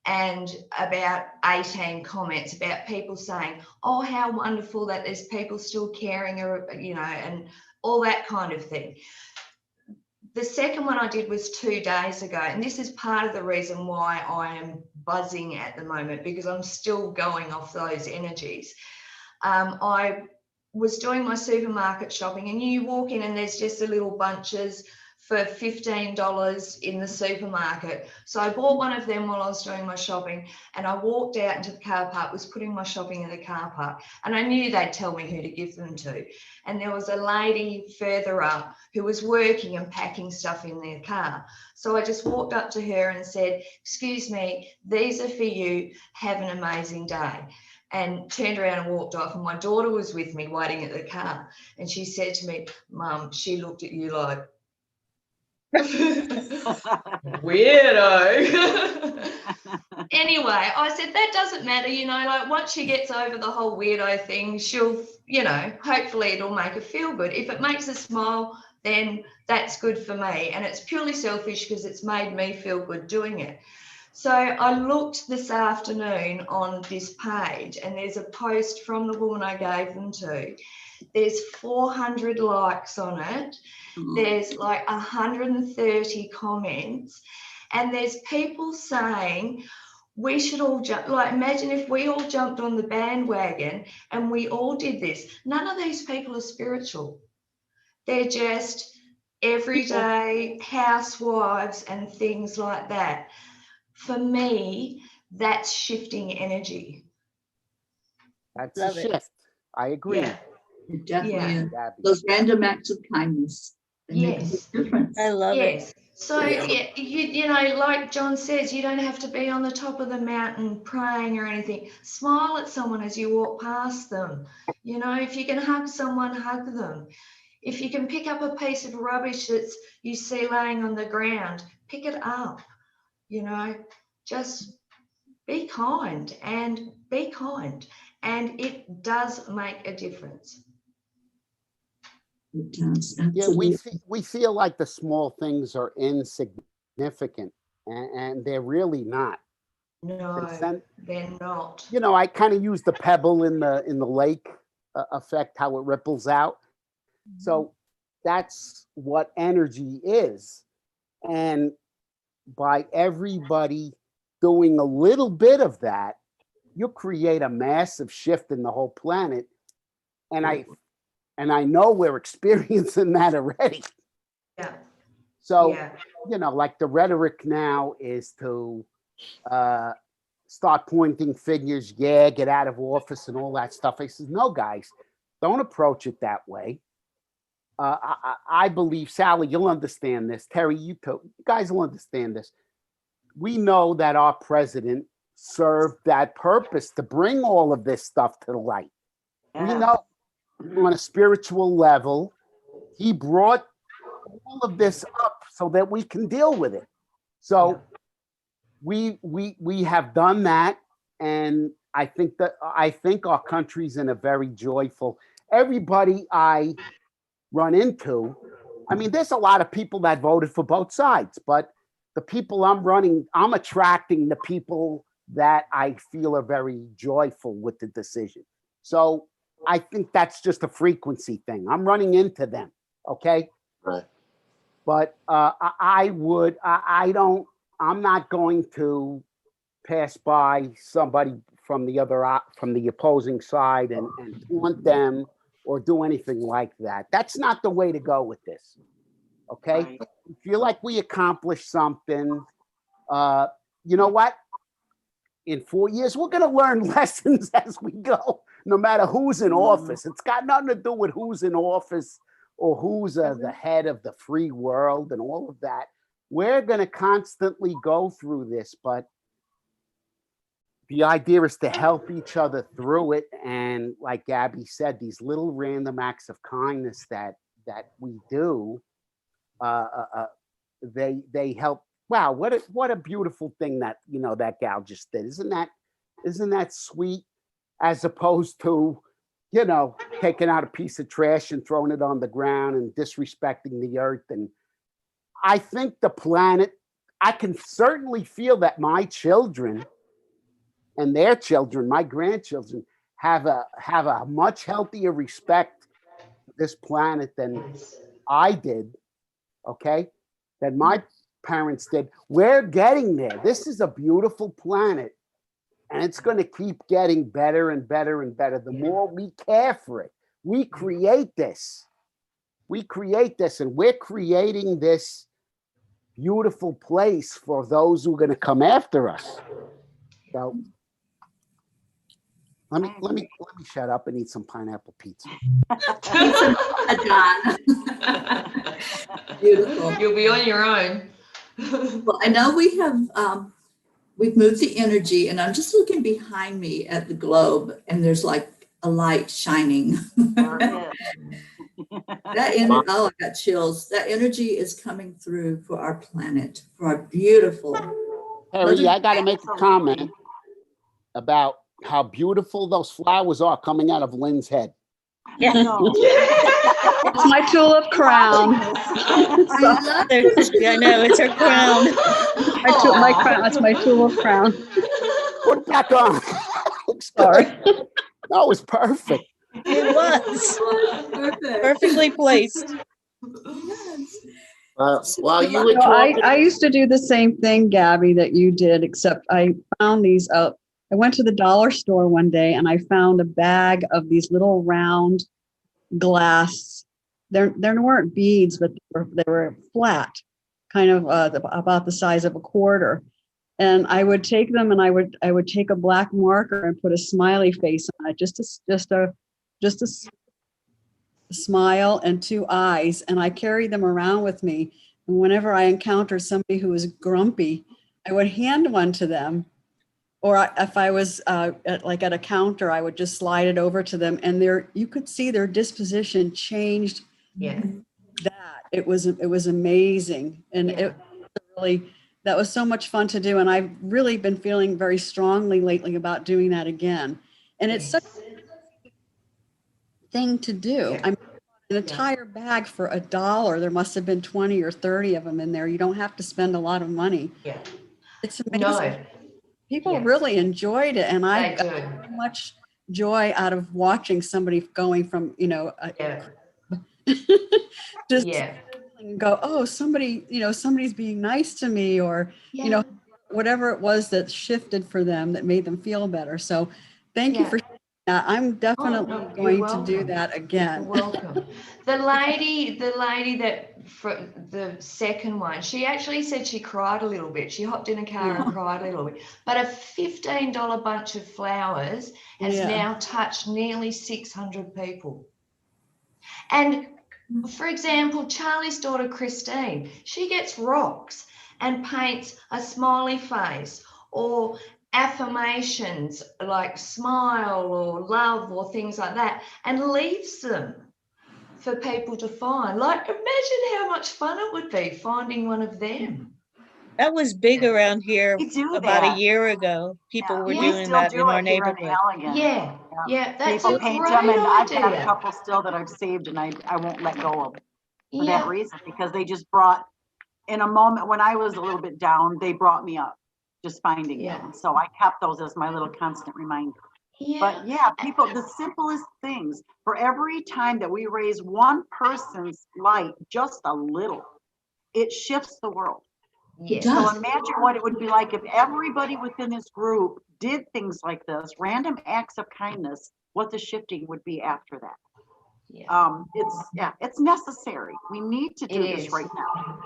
and about 18 comments about people saying, oh, how wonderful that there's people still caring, and all that kind of thing. The second one I did was 2 days ago, and this is part of the reason why I am buzzing at the moment, because I'm still going off those energies. I was doing my supermarket shopping, and you walk in and there's just the little bunches for $15 in the supermarket. So I bought one of them while I was doing my shopping, and I walked out into the car park, was putting my shopping in the car park, and I knew they'd tell me who to give them to. And there was a lady further up who was working and packing stuff in their car. So I just walked up to her and said, excuse me, these are for you, have an amazing day. And turned around and walked off. And my daughter was with me waiting at the car. And she said to me, Mum, she looked at you like, weirdo. Anyway, I said, that doesn't matter, like once she gets over the whole weirdo thing, she'll, hopefully it'll make her feel good. If it makes her smile, then that's good for me. And it's purely selfish because it's made me feel good doing it. So I looked this afternoon on this page, and there's a post from the woman I gave them to. There's 400 likes on it. There's like 130 comments, and there's people saying we should all jump. Like, imagine if we all jumped on the bandwagon and we all did this. None of these people are spiritual. They're just everyday housewives and things like that. For me, that's shifting energy. That's Love a it. shift. I agree. Yeah. It definitely Yeah. is. Gabby. Those random acts of kindness. They make a big Yes. difference. I love it. Yes. So, you know, like John says, you don't have to be on the top of the mountain praying or anything. Smile at someone as you walk past them. You know, if you can hug someone, hug them. If you can pick up a piece of rubbish that you see laying on the ground, pick it up. You know, just be kind and be kind. And it does make a difference. It does, Yeah, absolutely. we feel like the small things are insignificant, and they're really not. No, Consent- they're not. You know, I kind of use the pebble in the lake effect, how it ripples out. So that's what energy is. And by everybody doing a little bit of that, you'll create a massive shift in the whole planet. And I know we're experiencing that already. Yeah. So, Yeah. you know, like the rhetoric now is to start pointing fingers, yeah, get out of office and all that stuff. I says, no, guys, don't approach it that way. I believe, Sally, you'll understand this. Teri, you guys will understand this. We know that our president served that purpose to bring all of this stuff to the light. We Yeah. know on a spiritual level, he brought all of this up so that we can deal with it. So we have done that, and I think our country's in a very joyful. Everybody I run into, I mean, there's a lot of people that voted for both sides, but the people I'm attracting the people that I feel are very joyful with the decision. So I think that's just a frequency thing. I'm running into them, okay? Right. But I'm not going to pass by somebody from the opposing side and taunt them or do anything like that. That's not the way to go with this. Okay. Right. I feel like we accomplished something. You know what? In 4 years, we're going to learn lessons as we go, no matter who's in office. It's got nothing to do with who's in office or who's the head of the free world and all of that. We're going to constantly go through this, but the idea is to help each other through it. And like Gabby said, these little random acts of kindness that we do, they help. Wow, what a beautiful thing that that gal just did. Isn't that sweet? As opposed to taking out a piece of trash and throwing it on the ground and disrespecting the earth. And I think the planet, I can certainly feel that my children and their children, my grandchildren, have a much healthier respect for this planet than I did, okay? Than my parents did. We're getting there. This is a beautiful planet, and it's going to keep getting better and better and better. The more we care for it, we create this. And we're creating this beautiful place for those who are going to come after us. So let me shut up and eat some pineapple pizza. Beautiful. You'll be on your own. Well, I know we have, we've moved the energy, and I'm just looking behind me at the globe, and there's like a light shining. Oh, I got chills. That energy is coming through for our planet, for our beautiful. Teri, I got to make a comment about how beautiful those flowers are coming out of Lynn's head. Yeah. It's my tulip crown. I know, it's her crown. My crown. That's my tulip crown. Put it back on. Sorry. That was perfect. It was Perfect. perfectly placed. Yes. While you were talking, I used to do the same thing, Gabby, that you did, except I found these out. I went to the dollar store one day and I found a bag of these little round glass. There weren't beads, but they were flat, kind of about the size of a quarter. And I would take them and I would take a black marker and put a smiley face on it, just a smile and two eyes. And I carried them around with me. And whenever I encountered somebody who was grumpy, I would hand one to them. Or if I was at a counter, I would just slide it over to them, and you could see their disposition changed. Yeah. It was amazing, and Yeah. that was so much fun to do. And I've really been feeling very strongly lately about doing that again. And it's such a thing to do. Yeah. I mean, an entire bag for $1. There must have been 20 or 30 of them in there. You don't have to spend a lot of money. Yeah. It's amazing. No. People Yeah. really enjoyed it, and I They got do. so much joy out of watching somebody going from, Yeah. just Yeah. go, oh, somebody's being nice to me, or Yeah. whatever it was that shifted for them that made them feel better. So thank you Yeah. for that. I'm definitely no, you're going to do welcome. that You're again. welcome. The lady that for the second one, she actually said she cried a little bit. She hopped in a car and cried a little bit. But a $15 bunch of flowers has now touched nearly 600 people. And for example, Charlie's daughter Christine, she gets rocks and paints a smiley face or affirmations like smile or love or things like that, and leaves them for people to find. Like, imagine how much fun it would be finding one of them. That was big around here We do about a that. year ago. People were We doing still that do in our it here in neighborhood. Allegan. Yeah, that's People a paint great them, and I've got a idea. couple still that I've saved, and I won't let go of for that Yeah, reason, because they just brought, in a moment when I was a little bit down, they brought me up, just finding Yeah. them. So I kept those as my little constant reminder. yeah, But yeah, people, the simplest things, for every time that we raise one person's light just a little, it shifts the world. yeah, So imagine what it would be like if everybody within this group did things like this, random acts of kindness, what the shifting would be after that. It's necessary. We need to do It this is. right now.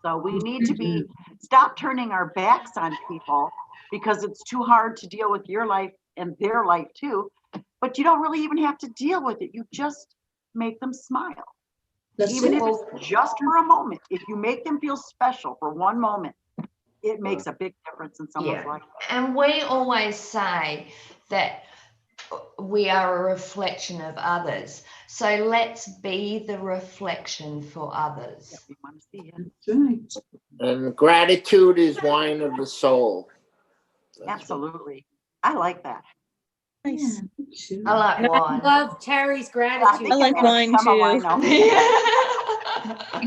So we need to stop turning our backs on people because it's too hard to deal with your life and their life too. But you don't really even have to deal with it. You just make them smile. Even if it's just for a moment, if you make them feel special for one moment, it makes a big difference in someone's life. And we always say that we are a reflection of others. So let's be the reflection for others. We want to see it. That's right. And gratitude is wine of the soul. Absolutely. I like that. Nice. I like And I wine. love Terry's I gratitude. think I like I'm gonna wine become a too. wino.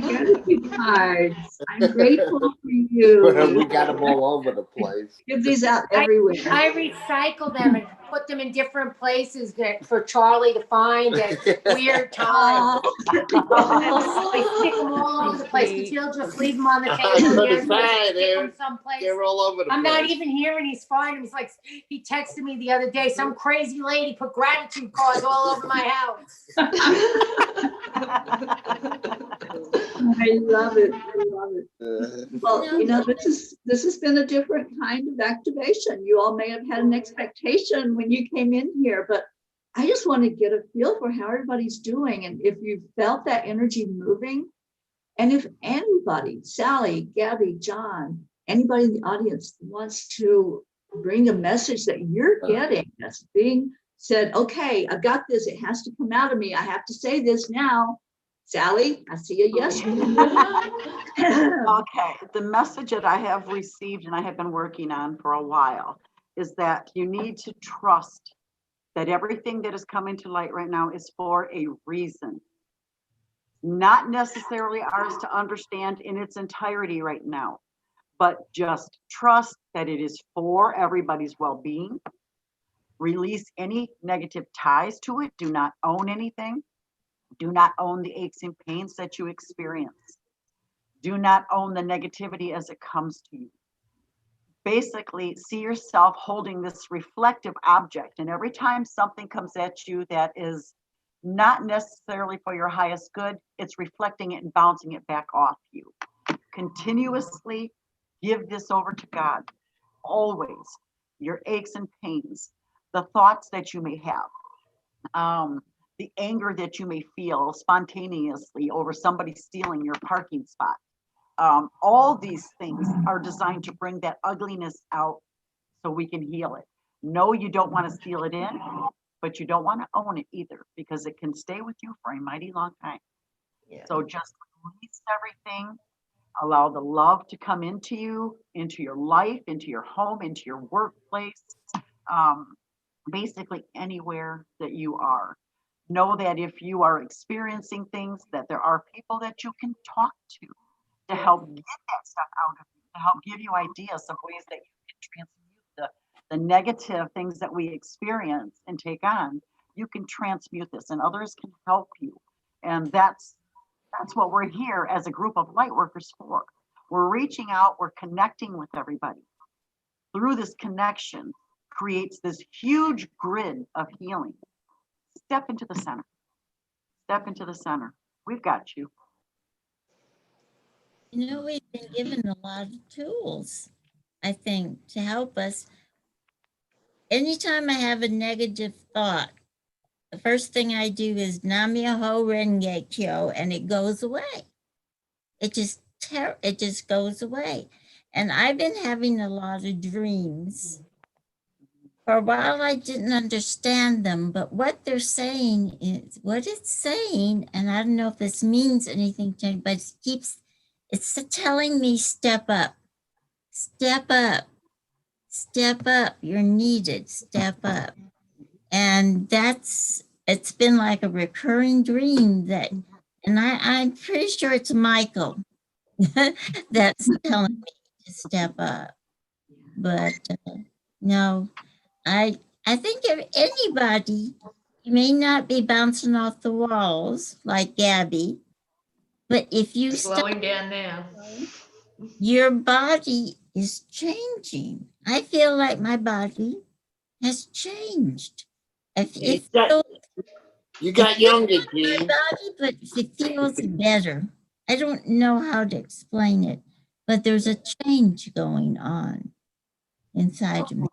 Gratitude cards. I'm grateful for We you. got them all over the place. Give these out everywhere. I recycle them and put them in different places for Charlie to find at weird times. I stick them all over the place because he'll just leave them on the I table. couldn't He'll just find stick them it. someplace. They're all over the I'm place. not even here and he's finding them. He's like, he texted me the other day, some crazy lady put gratitude cards all over my house. I love it. I love it. Well, this has been a different kind of activation. You all may have had an expectation when you came in here, but I just want to get a feel for how everybody's doing. And if you felt that energy moving, and if anybody, Sally, Gabby, John, anybody in the audience wants to bring a message that you're getting that's being said, okay, I've got this, it has to come out of me. I have to say this now. Sally, I see a yes. Okay, the message that I have received and I have been working on for a while is that you need to trust that everything that is coming to light right now is for a reason. Not necessarily ours to understand in its entirety right now, but just trust that it is for everybody's well-being. Release any negative ties to it. Do not own anything. Do not own the aches and pains that you experience. Do not own the negativity as it comes to you. Basically, see yourself holding this reflective object, and every time something comes at you that is not necessarily for your highest good, it's reflecting it and bouncing it back off you. Continuously give this over to God. Always. Your aches and pains, the thoughts that you may have, the anger that you may feel spontaneously over somebody stealing your parking spot. All these things are designed to bring that ugliness out so we can heal it. No, you don't want to seal it in, but you don't want to own it either, because it can stay with you for a mighty long time. Yeah. So just release everything, allow the love to come into you, into your life, into your home, into your workplace, basically anywhere that you are. Know that if you are experiencing things, that there are people that you can talk to help get that stuff out of you, to help give you ideas of ways that you can transmute the negative things that we experience and take on. You can transmute this, and others can help you. And that's what we're here as a group of light workers for. We're reaching out, we're connecting with everybody. Through this connection creates this huge grid of healing. Step into the center. Step into the center. We've got you. You know, we've been given a lot of tools, I think, to help us. Anytime I have a negative thought, the first thing I do is Nam-myoho Renge Kyo, and it goes away. It just goes away. And I've been having a lot of dreams. For a while, I didn't understand them, but what they're saying is what it's saying, and I don't know if this means anything to me, but it's telling me step up, step up, step up. You're needed, step up. And it's been like a recurring dream and I'm pretty sure it's Michael that's telling me to step up. But no, I think if anybody, you may not be bouncing off the walls like Gabby, but if you Slowing down now. your body is changing. I feel like my body has changed. You got younger, Gene. Body, but it feels better. I don't know how to explain it, but there's a change going on inside of me.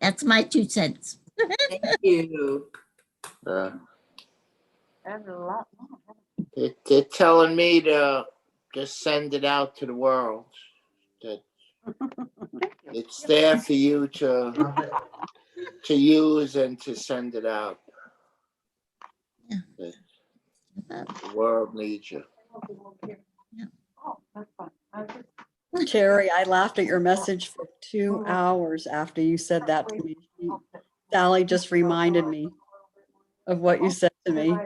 That's my 2 cents. Thank you. They're telling me to just send it out to the world. That it's there for you to use and to send it out. Yeah. The world needs you. Teri, I laughed at your message for 2 hours after you said that to me. Sally just reminded me of what you said to me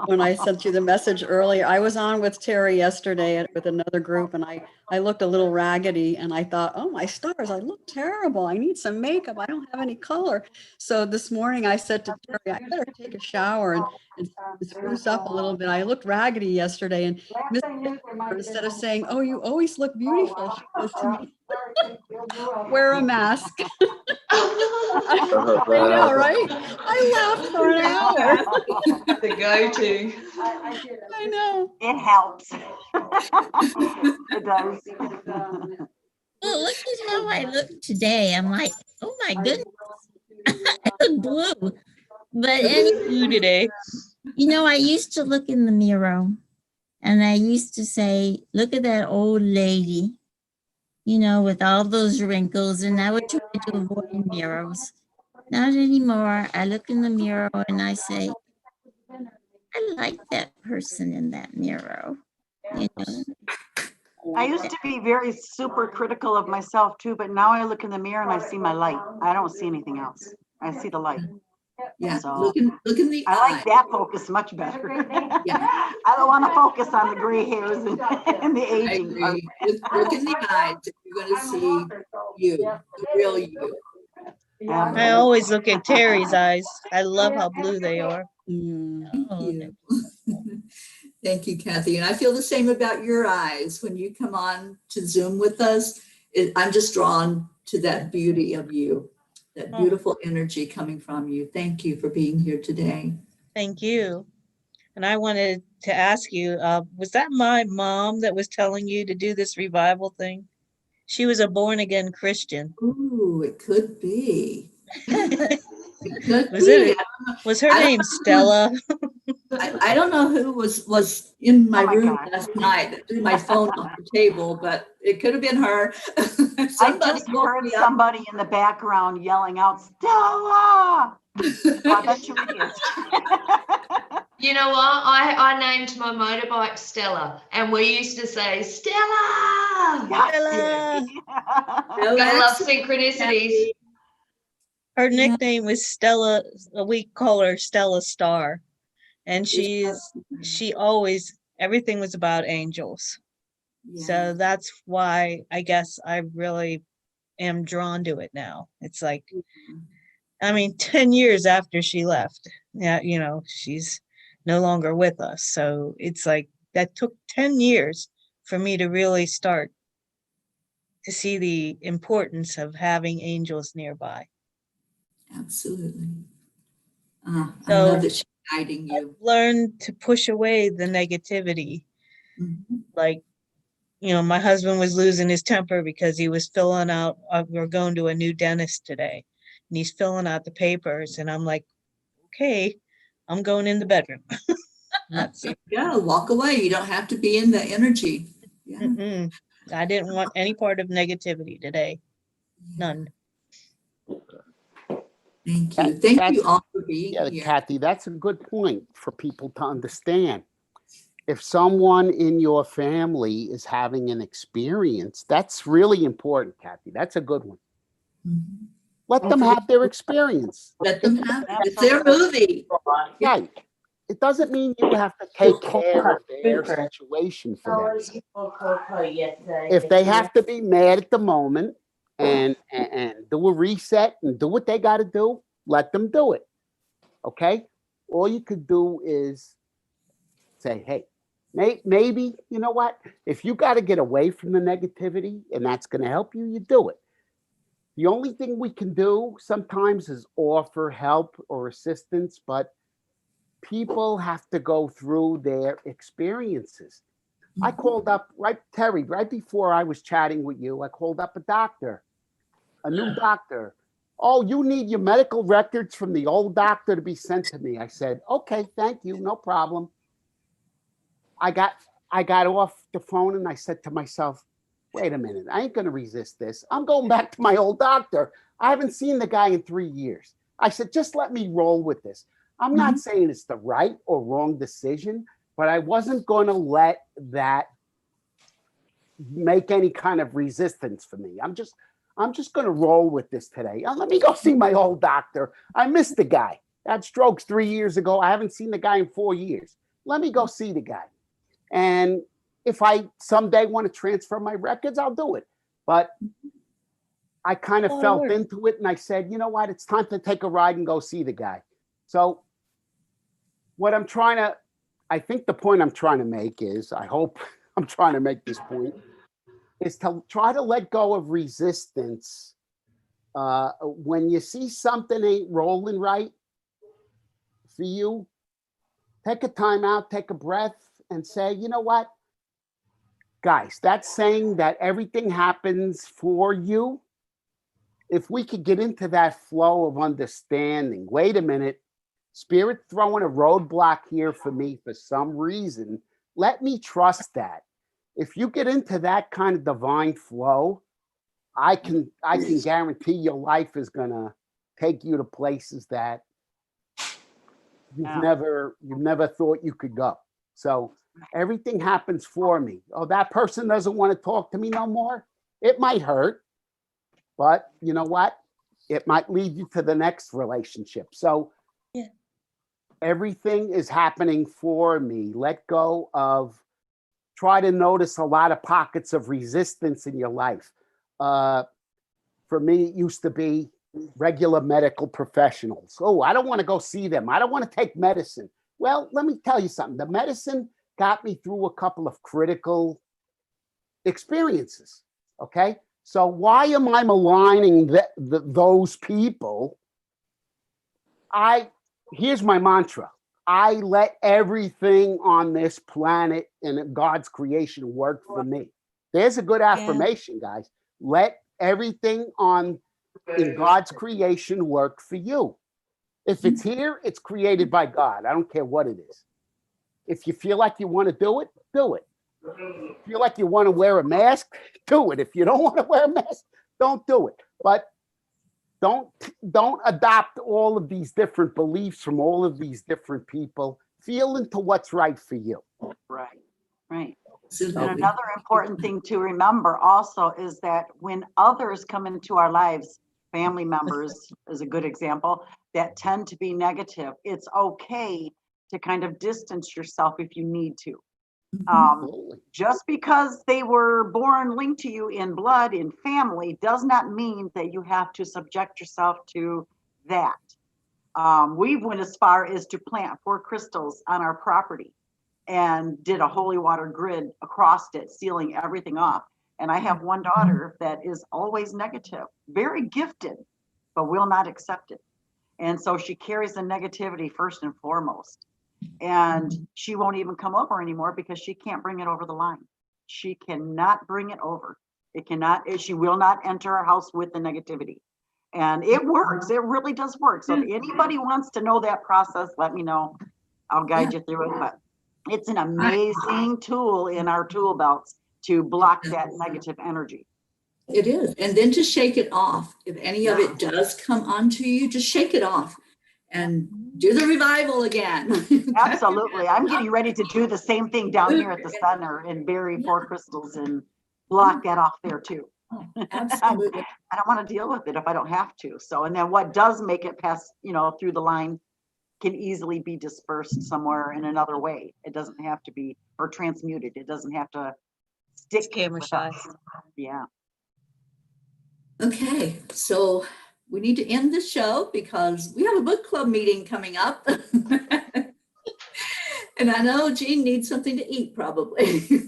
when I sent you the message earlier. I was on with Teri yesterday with another group, and I looked a little raggedy, and I thought, oh my stars, I look terrible. I need some makeup. I don't have any color. So this morning I said to Teri, I better take a shower and spruce up a little bit. I looked raggedy yesterday, and Miss Fisher, instead of saying, oh, you always look beautiful, she says to me, wear a mask. I know, right? I laughed for an hour. The go-to. I know. It helps. It does. Well, look at how I look today. I'm like, oh my goodness, I look blue. But anyway, Blue today. you know, I used to look in the mirror and I used to say, look at that old lady, you know, with all those wrinkles. And I would try to avoid mirrors. Not anymore. I look in the mirror and I say, I like that person in that mirror. You know? I used to be very super critical of myself too, but now I look in the mirror and I see my light. I don't see anything else. I see the light. Yeah, So, look in the I eye. like that focus much better. Yeah. I don't want to focus on the gray hairs and the I aging part. agree. Look in the eyes, and you're going to see you, the real you. I always look at Terry's eyes. I love how blue they are. Thank Oh, you. Thank you, Kathy. And I feel the same about your eyes. When you come on to Zoom with us, I'm just drawn to that beauty of you, that beautiful energy coming from you. Thank you for being here today. Thank you. And I wanted to ask you, was that my mom that was telling you to do this revival thing? She was a born again Christian. Ooh, it could be. It could Was be. was her name Stella? I don't know who was in my Oh my room gosh. last night that threw my phone off the table, but it could have been her. I Somebody just woke heard me up. somebody in the background yelling out, Stella! I bet you it is. You know what? I named my motorbike Stella, and we used to say, Stella! Stella. No, Gotta love excellent, synchronicities. Kathy. Her Yeah. nickname was Stella. We call her Stella Star. And It's- she always, everything was about angels. yeah. So that's why I guess I really am drawn to it now. It's like, I mean, 10 years after she left, yeah, you know, she's no longer with us. So it's like that took 10 years for me to really start to see the importance of having angels nearby. Absolutely. I love So that she's guiding you. learn to push away the negativity. Mhm. Like, you know, my husband was losing his temper because he was filling out, we're going to a new dentist today, and he's filling out the papers. And I'm like, okay, I'm going in the bedroom. That's it. Yeah, walk away. You don't have to be in the energy. Yeah. Mm-mm. I didn't want any part of negativity today. None. Thank you. Thank you That's, all for being yeah, here. Kathy, that's a good point for people to understand. If someone in your family is having an experience, that's really important, Kathy. That's a good one. Mhm. Let them have their experience. Let them have it. It's their movie. Right. It doesn't mean you have to take care of their situation for them. If they have to be mad at the moment and do a reset and do what they got to do, let them do it. Okay? All you could do is say, hey, maybe, you know what? If you got to get away from the negativity and that's going to help you, you do it. The only thing we can do sometimes is offer help or assistance, but people have to go through their experiences. I called up, right, Teri, right before I was chatting with you, I called up a doctor, a new doctor. Oh, you need your medical records from the old doctor to be sent to me. I said, okay, thank you, no problem. I got off the phone and I said to myself, wait a minute, I ain't gonna resist this. I'm going back to my old doctor. I haven't seen the guy in 3 years. I said, just let me roll with this. I'm not saying it's the right or wrong decision, but I wasn't gonna let that make any kind of resistance for me. I'm just gonna roll with this today. Let me go see my old doctor. I missed the guy. Had strokes 3 years ago. I haven't seen the guy in 4 years. Let me go see the guy. And if I someday want to transfer my records, I'll do it. But I kind of felt into it and I said, you know what? It's time to take a ride and go see the guy. So what I think the point I'm trying to make is, I hope I'm trying to make this point, is to try to let go of resistance. When you see something ain't rolling right for you, take a time out, take a breath and say, you know what? Guys, that's saying that everything happens for you. If we could get into that flow of understanding, wait a minute, spirit throwing a roadblock here for me for some reason, let me trust that. If you get into that kind of divine flow, I can guarantee your life is gonna take you to places that you've never thought you could go. So everything happens for me. Oh, that person doesn't want to talk to me no more. It might hurt, but you know what? It might lead you to the next relationship. So Yeah. Everything is happening for me. Let go of, try to notice a lot of pockets of resistance in your life. For me, it used to be regular medical professionals. Oh, I don't want to go see them. I don't want to take medicine. Well, let me tell you something. The medicine got me through a couple of critical experiences. Okay. So why am I maligning those people? Here's my mantra. I let everything on this planet and God's creation work for me. There's a good affirmation, guys. Let everything in God's creation work for you. If it's here, it's created by God. I don't care what it is. If you feel like you want to do it, do it. Feel like you want to wear a mask, do it. If you don't want to wear a mask, don't do it. But don't adopt all of these different beliefs from all of these different people. Feel into what's right for you. Right, right. Absolutely. And another important thing to remember also is that when others come into our lives, family members is a good example, that tend to be negative, it's okay to kind of distance yourself if you need to. Just because they were born linked to you in blood, in family, does not mean that you have to subject yourself to that. We've went as far as to plant 4 crystals on our property and did a holy water grid across it, sealing everything off. And I have one daughter that is always negative, very gifted, but will not accept it. And so she carries the negativity first and foremost. And she won't even come over anymore because she can't bring it over the line. She cannot bring it over. She will not enter our house with the negativity. And it works. It really does work. So if anybody wants to know that process, let me know. I'll guide you through it. But it's an amazing tool in our tool belts to block that negative energy. It is. And then to shake it off. If any of it does come onto you, just shake it off and do the revival again. Absolutely. I'm getting ready to do the same thing down here at the center and bury 4 crystals and block that off there too. Absolutely. I don't want to deal with it if I don't have to. So, and then what does make it pass, through the line can easily be dispersed somewhere in another way. It doesn't have to be, or transmuted. It doesn't have to stick. Camera shy. Yeah. Okay, so we need to end the show because we have a book club meeting coming up. And I know Jean needs something to eat probably.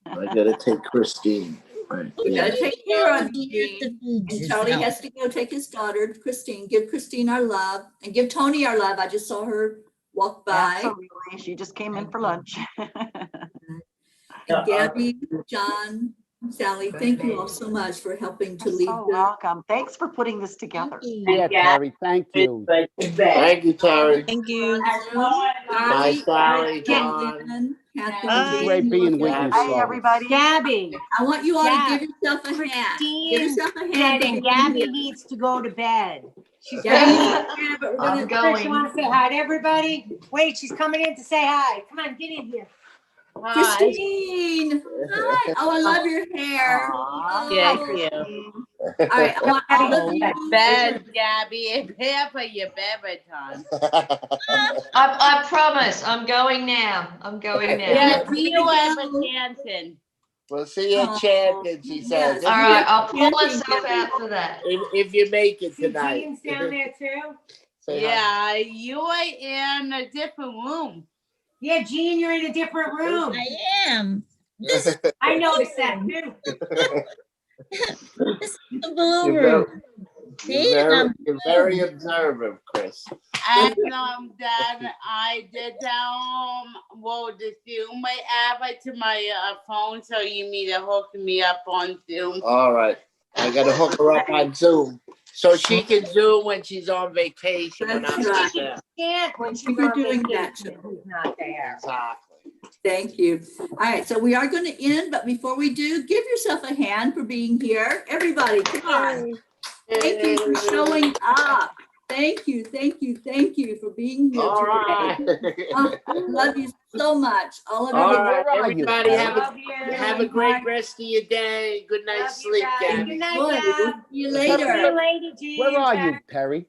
I gotta take Christine. Right. We gotta take care of You have to Jean. feed And Charlie yourself. has to go take his daughter, Christine. Give Christine our love and give Tony our love. I just saw her walk by. Absolutely. She just came in for lunch. And Gabby, John, Sally, thank you all so much for helping to You're lead so the welcome. Thanks for putting this together. Yeah, Terry, thank you. Thank you, Teri. Thank you. Bye, Sally, John. It's great being with you, Hi, so. everybody. Gabby, I want you all Yeah. to give yourself a hand. Give Christine yourself a hand. said, for and being Gabby here. needs to go to bed. She's Gabby ready. needs to hand, but we're I'm gonna- Chris, you want to say hi to everybody? Wait, she's coming in to say hi. Come on, get in here. Hi. Christine, hi. Oh, I love your hair. Oh. Thank you. All right, I want all of you. Bed, Gabby, prepare for your bedtime. I promise, I'm going now. I'm going now. Yeah, see you ever dancing. We'll see you chanting, she says. Yes. All right, I'll pull myself out for that. If you make it See, tonight. Jean's down there too. Say hi. Yeah, you are in a different room. Yeah, Jean, you're in a different room. I am. This I noticed that too. is the blue You're room. very, See, you're very observant, Chris. And then I did the Zoom I add it to my phone, so you need to hook me up on Zoom. All right. I gotta hook her up on Zoom so she can Zoom when she's on vacation. When I'm That's not right. there. Can't when she's You're on doing that, vacation. Who's not there. Exactly. Thank you. All right, so we are going to end, but before we do, give yourself a hand for being here. Everybody, come on. Thank you for showing up. Thank you for being here All today. right. Oh, I love you so much. All of you. All Where right, are you? everybody have Love you. a great rest of your day. Good Love night's you sleep, guys. Gabby. Good night, Good. We'll Gab. see you See you later. later, Jean. Where are you, Terry?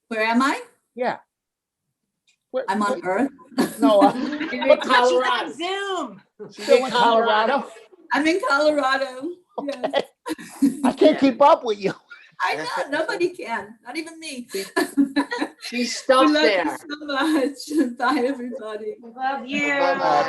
Where am I? Yeah. Where, I'm on Earth. no, She's in She's Colorado. on Zoom. still in Colorado. I'm in Colorado. Yes. I can't keep up with you. I know, nobody can, not even me. She's We stuck love there. you so much. Bye, everybody. Love you. Bye-bye.